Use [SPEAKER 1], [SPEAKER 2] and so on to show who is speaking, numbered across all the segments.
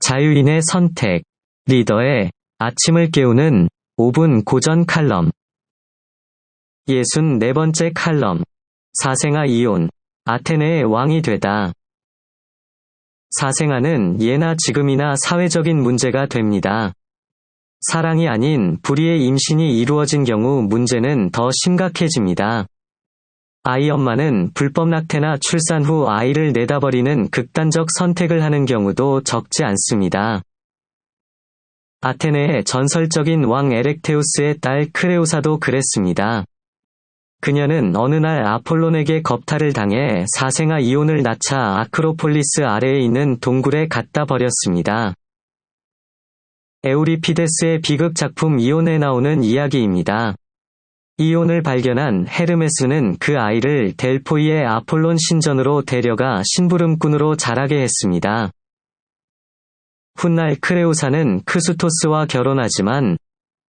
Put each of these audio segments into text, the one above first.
[SPEAKER 1] 자유인의 선택, 리더의 아침을 깨우는 5분 고전 칼럼. 64번째 칼럼. 사생아 이온, 아테네의 왕이 되다. 사생아는 예나 지금이나 사회적인 문제가 됩니다. 사랑이 아닌 불의의 임신이 이루어진 경우 문제는 더 심각해집니다. 아이 엄마는 불법 낙태나 출산 후 아이를 내다버리는 극단적 선택을 하는 경우도 적지 않습니다. 아테네의 전설적인 왕 에렉테우스의 딸 크레우사도 그랬습니다. 그녀는 어느 날 아폴론에게 겁탈을 당해 사생아 이온을 낳자 아크로폴리스 아래에 있는 동굴에 갖다 버렸습니다. 에우리피데스의 비극 작품 이온에 나오는 이야기입니다. 이온을 발견한 헤르메스는 그 아이를 델포이의 아폴론 신전으로 데려가 심부름꾼으로 자라게 했습니다. 훗날 크레우사는 크수토스와 결혼하지만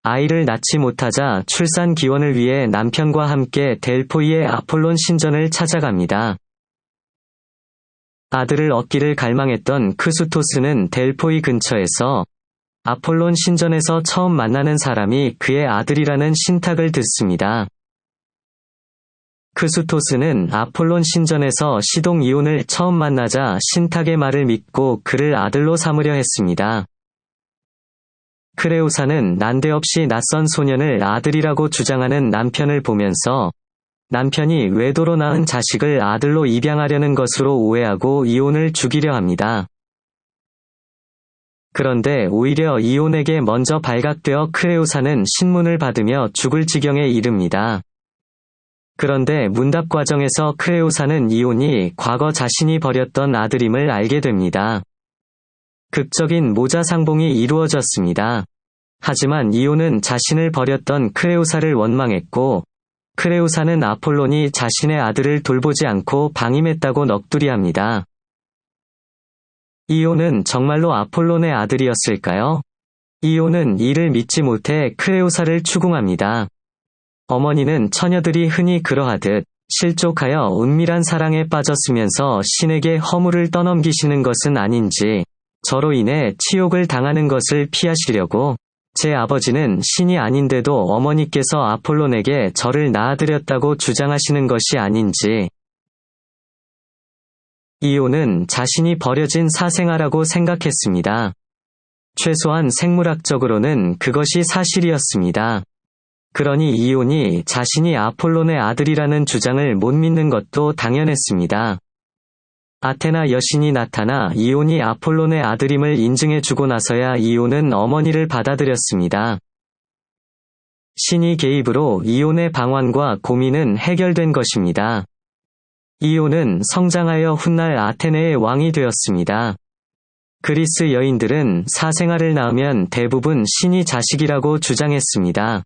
[SPEAKER 1] 아이를 낳지 못하자 출산 기원을 위해 남편과 함께 델포이의 아폴론 신전을 찾아갑니다. 아들을 얻기를 갈망했던 크수토스는 델포이 근처에서 아폴론 신전에서 처음 만나는 사람이 그의 아들이라는 신탁을 듣습니다. 크수토스는 아폴론 신전에서 시동 이온을 처음 만나자 신탁의 말을 믿고 그를 아들로 삼으려 했습니다. 크레우사는 난데없이 낯선 소년을 아들이라고 주장하는 남편을 보면서 남편이 외도로 낳은 자식을 아들로 입양하려는 것으로 오해하고 이온을 죽이려 합니다. 그런데 오히려 이온에게 먼저 발각되어 크레우사는 신문을 받으며 죽을 지경에 이릅니다. 그런데 문답 과정에서 크레우사는 이온이 과거 자신이 버렸던 아들임을 알게 됩니다. 극적인 모자상봉이 이루어졌습니다. 하지만 이온은 자신을 버렸던 크레우사를 원망했고, 크레우사는 아폴론이 자신의 아들을 돌보지 않고 방임했다고 넋두리합니다. 이온은 정말로 아폴론의 아들이었을까요? 이온은 이를 믿지 못해 크레우사를 추궁합니다. 어머니는 처녀들이 흔히 그러하듯 실족하여 은밀한 사랑에 빠졌으면서 신에게 허물을 떠넘기시는 것은 아닌지, 저로 인해 치욕을 당하는 것을 피하시려고 제 아버지는 신이 아닌데도 어머니께서 아폴론에게 저를 낳아드렸다고 주장하시는 것이 아닌지. 이온은 자신이 버려진 사생아라고 생각했습니다. 최소한 생물학적으로는 그것이 사실이었습니다. 그러니 이온이 자신이 아폴론의 아들이라는 주장을 못 믿는 것도 당연했습니다. 아테나 여신이 나타나 이온이 아폴론의 아들임을 인증해주고 나서야 이온은 어머니를 받아들였습니다. 신이 개입으로 이온의 방황과 고민은 해결된 것입니다. 이온은 성장하여 훗날 아테네의 왕이 되었습니다. 그리스 여인들은 사생아를 낳으면 대부분 신이 자식이라고 주장했습니다.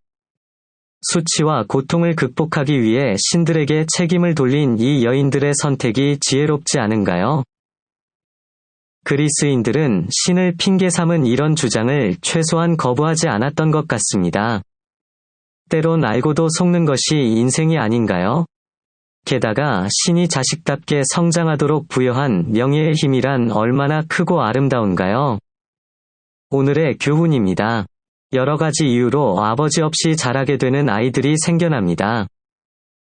[SPEAKER 1] 수치와 고통을 극복하기 위해 신들에게 책임을 돌린 이 여인들의 선택이 지혜롭지 않은가요? 그리스인들은 신을 핑계 삼은 이런 주장을 최소한 거부하지 않았던 것 같습니다. 때론 알고도 속는 것이 인생이 아닌가요? 게다가 신이 자식답게 성장하도록 부여한 명예의 힘이란 얼마나 크고 아름다운가요? 오늘의 교훈입니다. 여러 가지 이유로 아버지 없이 자라게 되는 아이들이 생겨납니다.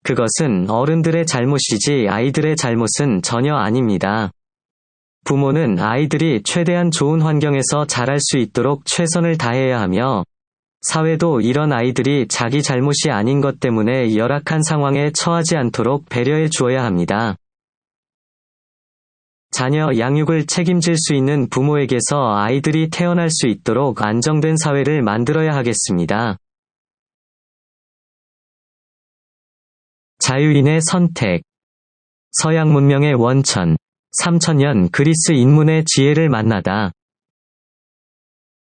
[SPEAKER 1] 그것은 어른들의 잘못이지 아이들의 잘못은 전혀 아닙니다. 부모는 아이들이 최대한 좋은 환경에서 자랄 수 있도록 최선을 다해야 하며, 사회도 이런 아이들이 자기 잘못이 아닌 것 때문에 열악한 상황에 처하지 않도록 배려해 주어야 합니다. 자녀 양육을 책임질 수 있는 부모에게서 아이들이 태어날 수 있도록 안정된 사회를 만들어야 하겠습니다. 자유인의 선택. 서양 문명의 원천, 3000년 그리스 인문의 지혜를 만나다.